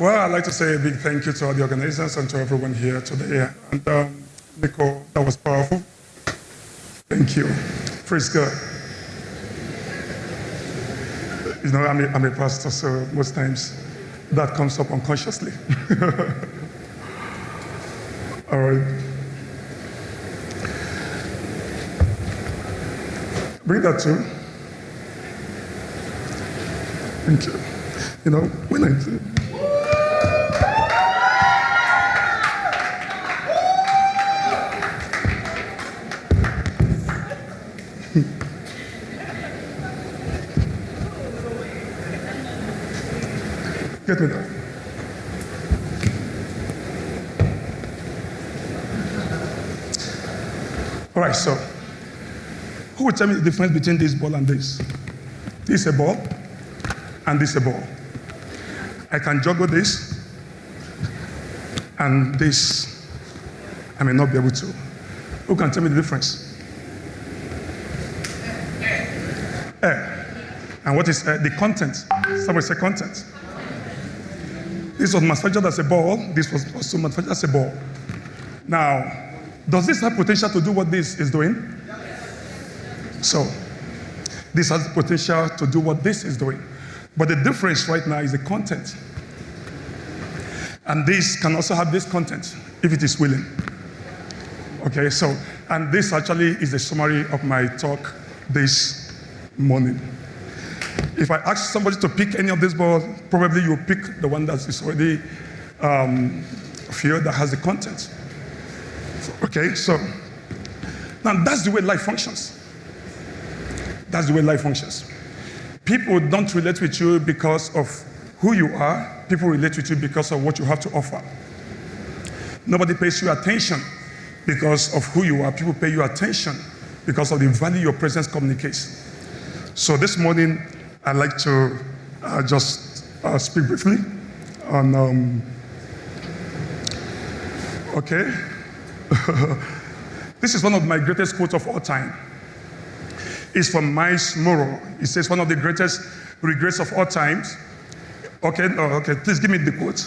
Well, I'd like to say a big thank you to all the organizers and to everyone here today. And Nico, that was powerful. Thank you. Praise God. You know, I'm a pastor, so most times that comes up unconsciously. All right. Bring that too. Thank you. You know, when I do. Get me that. All right, so who will tell me the difference between this ball and this? This is a ball, and this is a ball. I can juggle this, and this, I may not be able to. Who can tell me the difference? And what is the content? Somebody say content. This was manufactured as a ball. This was also manufactured as a ball. Now, does this have potential to do what this is doing? So, this has the potential to do what this is doing. But the difference right now is the content. And this can also have this content if it is willing. Okay, so, and this actually is a summary of my talk this morning. If I ask somebody to pick any of these balls, probably you'll pick the one that is already filled that has the content. Okay, so now that's the way life functions. That's the way life functions. People don't relate with you because of who you are. People relate with you because of what you have to offer. Nobody pays you attention because of who you are. People pay you attention because of the value your presence communicates. So this morning, I'd like to just speak briefly on, okay. This is one of my greatest quotes of all time. It's from Miles Monroe. It says, one of the greatest regrets of all times. Okay, no, okay, please give me the quote.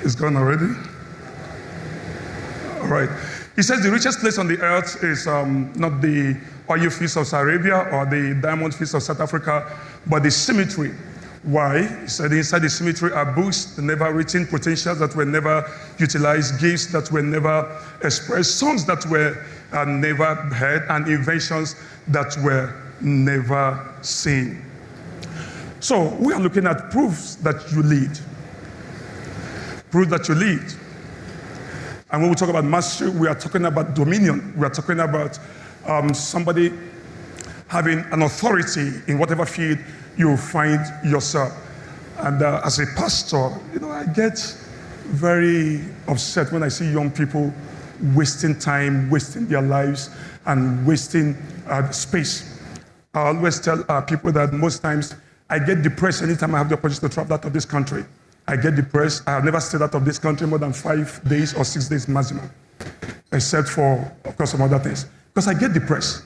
It's gone already? All right. He says the richest place on the earth is not the oil fields of Saudi Arabia or the diamond fields of South Africa, but the cemetery. Why? He said inside the cemetery are books, never written, potentials that were never utilized, gifts that were never expressed, songs that were never heard, and inventions that were never seen. So we are looking at proofs that you lead. Proof that you lead. And when we talk about mastery, we are talking about dominion. We are talking about somebody having an authority in whatever field you find yourself. And as a pastor, you know, I get very upset when I see young people wasting time, wasting their lives, and wasting space. I always tell people that most times I get depressed anytime I have the opportunity to travel out of this country. I get depressed. I have never stayed out of this country more than 5 days or 6 days maximum, except for, of course, some other things. Because I get depressed.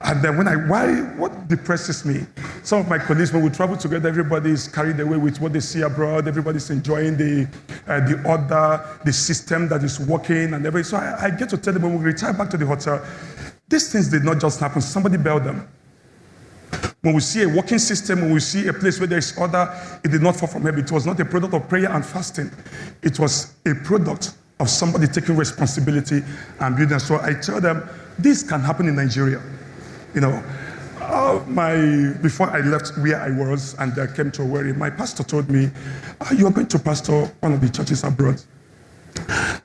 And then what depresses me? Some of my colleagues, when we travel together, everybody is carried away with what they see abroad. Everybody's enjoying the order, the system that is working, and everything. So I get to tell them when we retire back to the hotel, these things did not just happen. Somebody built them. When we see a working system, when we see a place where there is order, it did not fall from heaven. It was not a product of prayer and fasting. It was a product of somebody taking responsibility and building. So I tell them, this can happen in Nigeria. You know, before I left where I was and I came to Owerri, my pastor told me, you are going to pastor one of the churches abroad.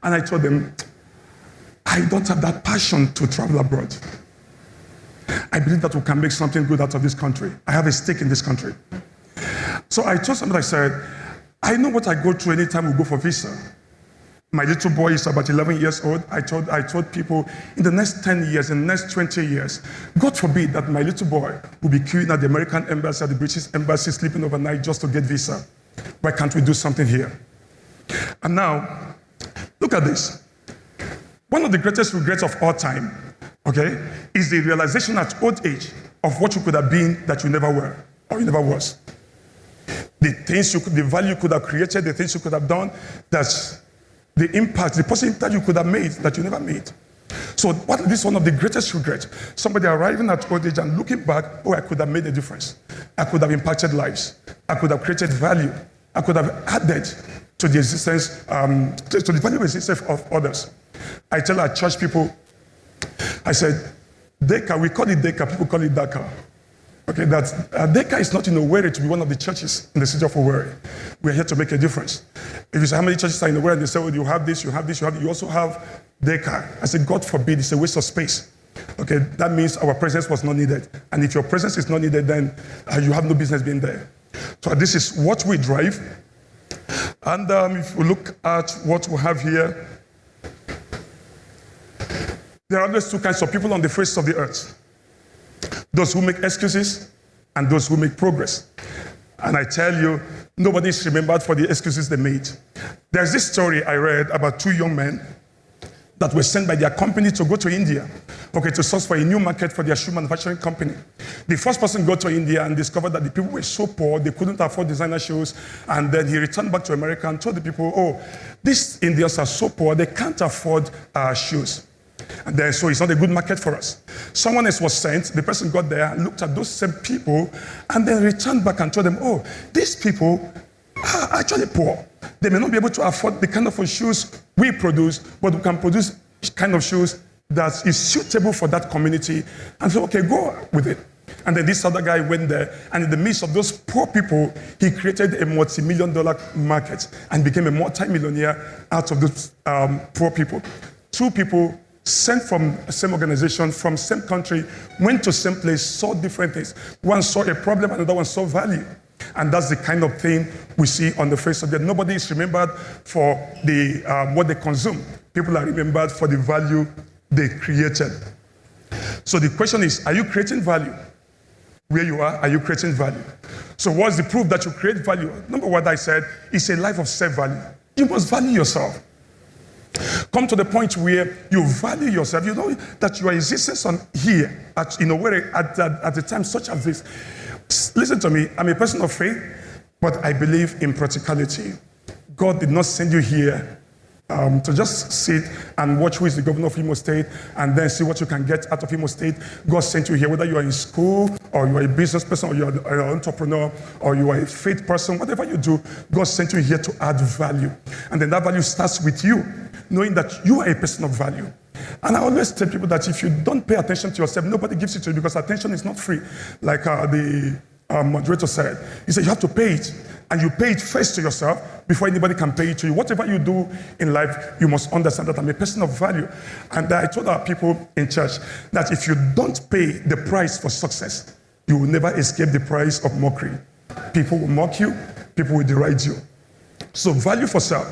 And I told them, I don't have that passion to travel abroad. I believe that we can make something good out of this country. I have a stake in this country. So I told somebody, I said, I know what I go through anytime we go for visa. My little boy is about 11 years old. I told people, in the next 10 years, in the next 20 years, God forbid that my little boy will be queuing at the American embassy, at the British embassy, sleeping overnight just to get visa. Why can't we do something here? And now, look at this. One of the greatest regrets of all time, okay, is the realization at old age of what you could have been that you never were, or you never was. the things the value you could have created, the things you could have done, that's the impact, the positive impact you could have made that you never made. So this is one of the greatest regrets. Somebody arriving at old age and looking back, oh, I could have made a difference. I could have impacted lives. I could have created value. I could have added to the existence, to the value of existence of others. I tell our church people, I said, DACA, we call it DACA, people call it DACA. Okay, that DACA is not in Owerri to be one of the churches in the city of Owerri. We're here to make a difference. If you say, how many churches are in Owerri? And they say, well, you have this, you have this, you have this. You also have DACA. I said, God forbid, it's a waste of space. Okay, that means our presence was not needed. And if your presence is not needed, then you have no business being there. So this is what we drive. And if we look at what we have here, there are always two kinds of people on the face of the earth. Those who make excuses and those who make progress. And I tell you, nobody is remembered for the excuses they made. There's this story I read about two young men that were sent by their company to go to India, okay, to source for a new market for their shoe manufacturing company. The first person got to India and discovered that the people were so poor, they couldn't afford designer shoes. And then he returned back to America and told the people, oh, these Indians are so poor, they can't afford shoes. And then, so it's not a good market for us. Someone else was sent, the person got there, looked at those same people, and then returned back and told them, oh, these people are actually poor. They may not be able to afford the kind of shoes we produce, but we can produce kind of shoes that is suitable for that community. And so, okay, go with it. And then this other guy went there, and in the midst of those poor people, he created a multi-million-dollar market and became a multi-millionaire out of those poor people. Two people sent from the same organization, from same country, went to same place, saw different things. One saw a problem, another one saw value. And that's the kind of thing we see on the face of the earth. Nobody is remembered for what they consume. People are remembered for the value they created. So the question is, are you creating value? Where you are you creating value? So what's the proof that you create value? Number one, I said, is a life of self-value. You must value yourself. Come to the point where you value yourself. You know that your existence on here, in a way, at a time such as this. Listen to me, I'm a person of faith, but I believe in practicality. God did not send you here to just sit and watch who is the governor of Imo State and then see what you can get out of Imo State. God sent you here, whether you are in school or you are a business person or you are an entrepreneur or you are a faith person, whatever you do, God sent you here to add value. And then that value starts with you, knowing that you are a person of value. And I always tell people that if you don't pay attention to yourself, nobody gives it to you because attention is not free. Like the moderator said, he said you have to pay it. And you pay it first to yourself before anybody can pay it to you. Whatever you do in life, you must understand that I'm a person of value. And I told our people in church that if you don't pay the price for success, you will never escape the price of mockery. People will mock you. People will deride you. So value for self.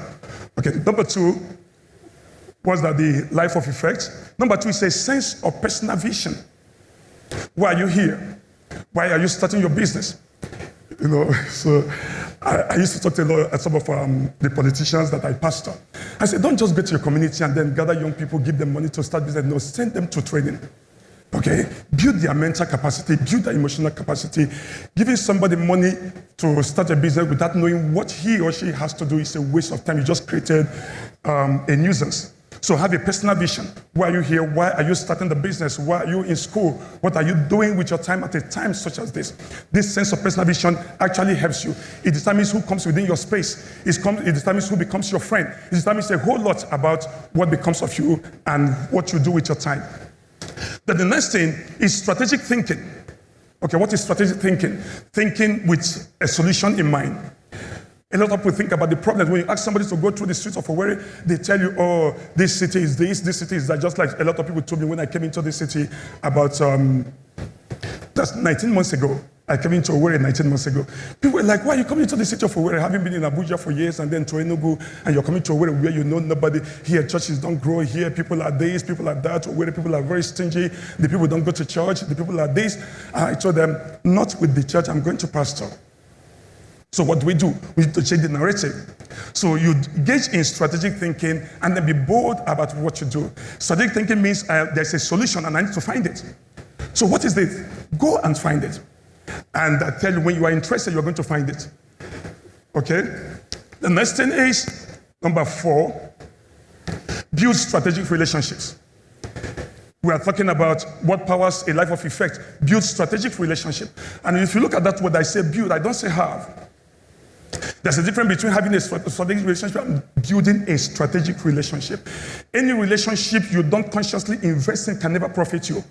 Okay, number two, was that the life of effect? Number two is a sense of personal vision. Why are you here? Why are you starting your business? You know, so I used to talk to some of the politicians that I pastor. I said, don't just go to your community and then gather young people, give them money to start business. No, send them to training. Okay? Build their mental capacity, build their emotional capacity. Giving somebody money to start a business without knowing what he or she has to do is a waste of time. You just created a nuisance. So have a personal vision. Why are you here? Why are you starting the business? Why are you in school? What are you doing with your time at a time such as this? This sense of personal vision actually helps you. It determines who comes within your space. It determines who becomes your friend. It determines a whole lot about what becomes of you and what you do with your time. Then the next thing is strategic thinking. Okay, what is strategic thinking? Thinking with a solution in mind. A lot of people think about the problems. When you ask somebody to go through the streets of Owerri, they tell you, oh, this city is this city is that. Just like a lot of people told me when I came into this city about, that's 19 months ago. I came into Owerri 19 months ago. People were like, why are you coming to the city of Owerri? Having been in Abuja for years and then to Enugu, and you're coming to Owerri where you know nobody. Here, churches don't grow. Here, people are this, people are that. Owerri, people are very stingy. The people don't go to church. The people are this. I told them, not with the church. I'm going to pastor. So what do? We need to change the narrative. So you engage in strategic thinking and then be bold about what you do. Strategic thinking means there's a solution and I need to find it. So what is this? Go and find it. And I tell you, when you are interested, you're going to find it. Okay? The next thing is, number 4, build strategic relationships. We are talking about what powers a life of effect. Build strategic relationship. And if you look at that word, I say build, I don't say have. There's a difference between having a strategic relationship and building a strategic relationship. Any relationship you don't consciously invest in can never profit you.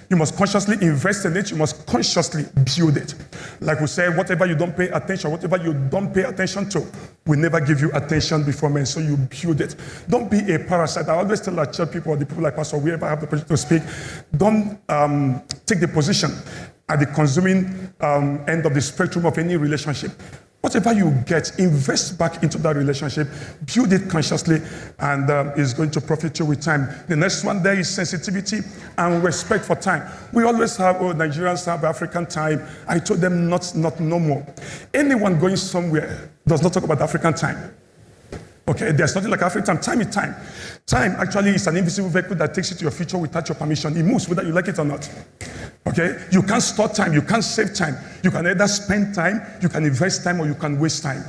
You must consciously invest in it. You must consciously build it. Like we say, whatever you don't pay attention, whatever you don't pay attention to, will never give you attention before men. So you build it. Don't be a parasite. I always tell our church people, or the people like Pastor, wherever I have the opportunity to speak, don't take the position at the consuming end of the spectrum of any relationship. Whatever you get, invest back into that relationship, build it consciously, and it's going to profit you with time. The next one there is sensitivity and respect for time. We always have, Nigerians have African time. I told them not no more. Anyone going somewhere does not talk about African time. Okay, there's nothing like African time. Time is time. Time actually is an invisible vehicle that takes you to your future without your permission. It moves whether you like it or not. Okay, you can't store time, you can't save time. You can either spend time, you can invest time, or you can waste time.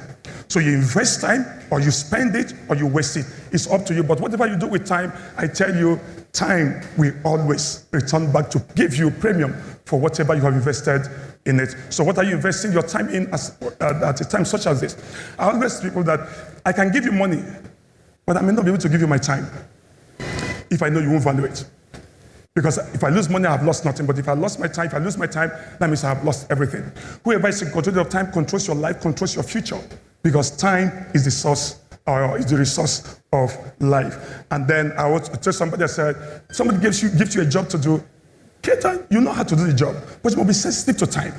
So you invest time, or you spend it, or you waste it. It's up to you. But whatever you do with time, I tell you, time will always return back to give you premium for whatever you have invested in it. So what are you investing your time in at a time such as this? I always tell people that I can give you money, but I may not be able to give you my time if I know you won't value it. Because if I lose money, I have lost nothing. But if I lose my time, that means I have lost everything. Whoever is in control of time controls your life, controls your future. Because time is the source, or is the resource of life. And then I want to tell somebody, I said, somebody gives you a job to do. Peter, you know how to do the job, but you must be sensitive to time.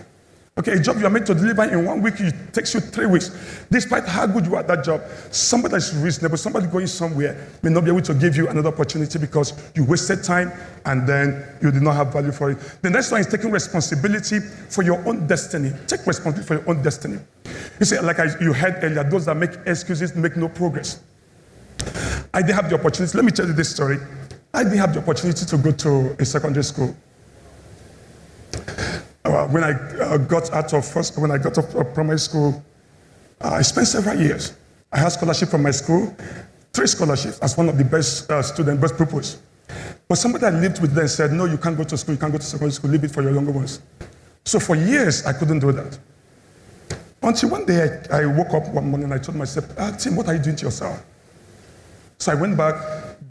Okay, a job you are meant to deliver in 1 week, it takes you 3 weeks. Despite how good you are at that job, somebody that's reasonable, somebody going somewhere may not be able to give you another opportunity because you wasted time and then you did not have value for it. The next one is taking responsibility for your own destiny. Take responsibility for your own destiny. You see, like you heard earlier, those that make excuses make no progress. I did have the opportunity. Let me tell you this story. I did have the opportunity to go to a secondary school. When I got out of primary school, I spent several years. I had scholarship from my school, 3 scholarships as one of the best students, best pupils. But somebody I lived with then said, no, you can't go to school, you can't go to secondary school, leave it for your younger ones. So for years, I couldn't do that. Until one day, I woke up one morning and I told myself, Tim, what are you doing to yourself? So I went back,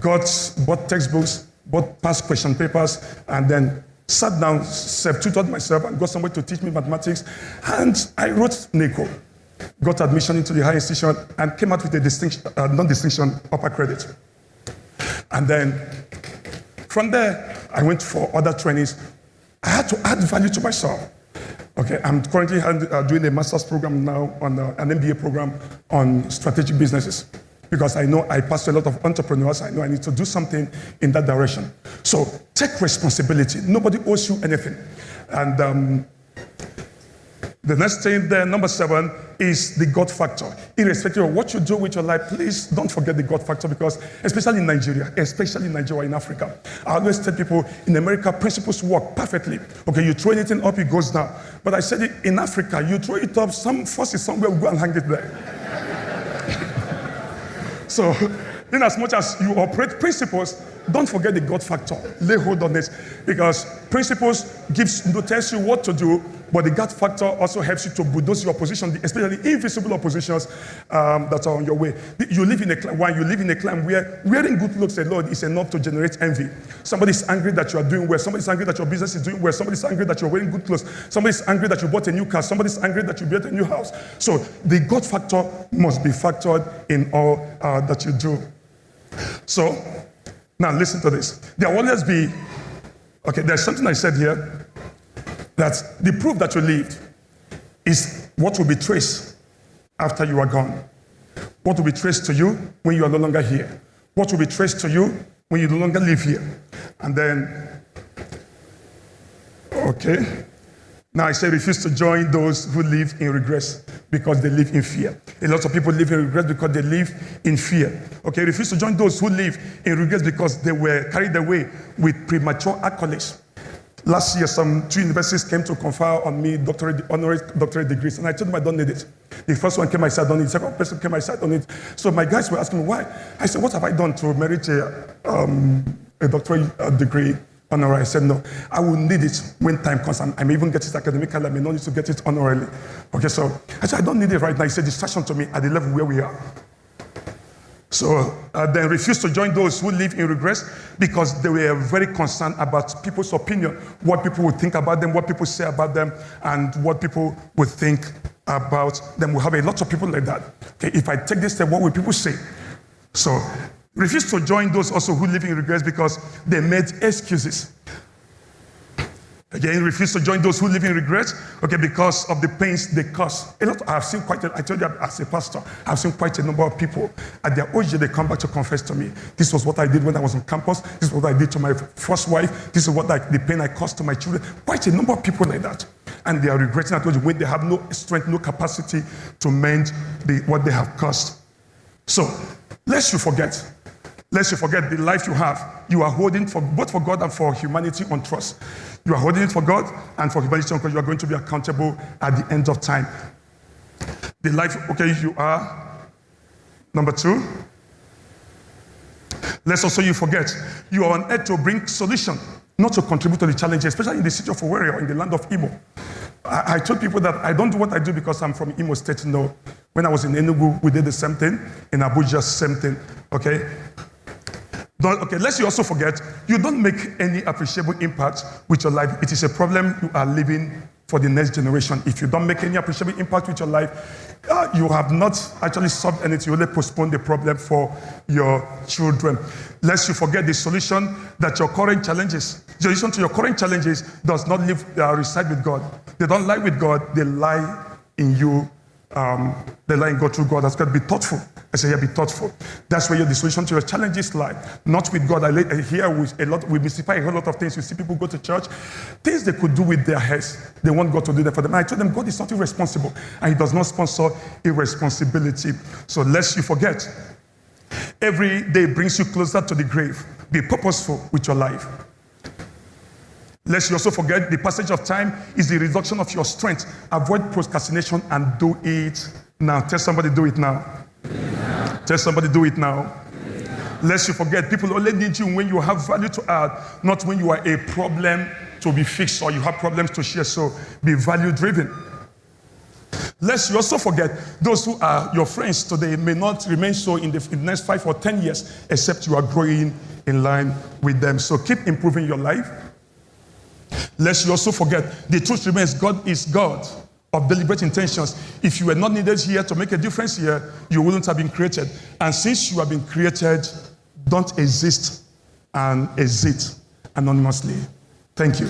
bought textbooks, bought past question papers, and then sat down, self-tutored myself, and got somebody to teach me mathematics. And I wrote NACO, got admission into the higher institution, and came out with a distinction, non-distinction upper credit. And then from there, I went for other trainings. I had to add value to myself. Okay, I'm currently doing a master's program now on an MBA program on strategic businesses. Because I know I pass to a lot of entrepreneurs. I know I need to do something in that direction. So take responsibility. Nobody owes you anything. And the next thing there, number 7, is the God factor. Irrespective of what you do with your life, please don't forget the God factor, because especially in Nigeria, in Africa, I always tell people in America, principles work perfectly. Okay, you throw anything up, it goes down. But I said it in Africa, you throw it up, some force is somewhere, we'll go and hang it there. So, in as much as you operate principles, don't forget the God factor. Lay hold on this, because principles tells you what to do, but the God factor also helps you to bulldoze your opposition, especially invisible oppositions that are on your way. You live in a climb where wearing good looks alone is enough to generate envy. Somebody's angry that you are doing well. Somebody's angry that your business is doing well. Somebody's angry that you're wearing good clothes. Somebody's angry that you bought a new car. Somebody's angry that you built a new house. So the God factor must be factored in all that you do. So now listen to this. There will always be, okay, there's something I said here, that the proof that you lived is what will be traced after you are gone. What will be traced to you when you are no longer here. What will be traced to you when you no longer live here. And then, okay. Now I say refuse to join those who live in regrets because they live in fear. A lot of people live in regrets because they live in fear. Okay, refuse to join those who live in regrets because they were carried away with premature accolades. Last year, some 2 universities came to confer on me honorary doctorate degrees, and I told them I don't need it. The first one came, I sat on it. The second person came, I sat on it. So my guys were asking me why. I said, what have I done to merit a doctorate degree honorary? I said, no, I will need it when time comes. I may even get it academically. I may not need to get it honorarily. Okay, so I said, I don't need it right now. It's a distraction to me at the level where we are. So then refused to join those who live in regrets because they were very concerned about people's opinion, what people would think about them, what people say about them, and what people would think about them. We have a lot of people like that. Okay, if I take this step, what will people say? So refused to join those also who live in regrets because they made excuses. Again, refuse to join those who live in regret, okay, because of the pains they cause. I've seen I told you as a pastor, I've seen quite a number of people at their age, they come back to confess to me. This was what I did when I was on campus. This is what I did to my first wife. This is what the pain I caused to my children. Quite a number of people like that. And they are regretting, I told you, when they have no strength, no capacity to mend what they have caused. So, lest you forget the life you have, you are holding for both for God and for humanity on trust. You are holding it for God and for humanity because you are going to be accountable at the end of time. The life, okay, you are. Number 2. Lest also you forget, you are on earth to bring solution, not to contribute to the challenges, especially in the city of Owerri or in the land of Imo. I told people that I don't do what I do because I'm from Imo State. No. When I was in Enugu, we did the same thing. In Abuja, same thing. Okay? Lest you also forget, you don't make any appreciable impact with your life. It is a problem you are living for the next generation. If you don't make any appreciable impact with your life, you have not actually solved anything. You only postpone the problem for your children. Lest you forget the solution that your current challenges, the solution to your current challenges does not reside with God. They don't lie with God, they lie in you. They lie in God through God. That's got to be thoughtful. I say, be thoughtful. That's where the solution to your challenges lie. Not with God. I hear we mystify a whole lot of things. You see people go to church, things they could do with their heads. They want God to do that for them. And I told them, God is not irresponsible, and He does not sponsor irresponsibility. So lest you forget, every day brings you closer to the grave. Be purposeful with your life. Lest you also forget, the passage of time is the reduction of your strength. Avoid procrastination and do it now. Tell somebody, do it now. Tell somebody, do it now. Lest you forget, people only need you when you have value to add, not when you are a problem to be fixed or you have problems to share. So be value driven. Lest you also forget, those who are your friends today may not remain so in the next 5 or 10 years, except you are growing in line with them. So keep improving your life. Lest you also forget, the truth remains, God is God of deliberate intentions. If you were not needed here to make a difference here, you wouldn't have been created. And since you have been created, don't exist and exit anonymously. Thank you.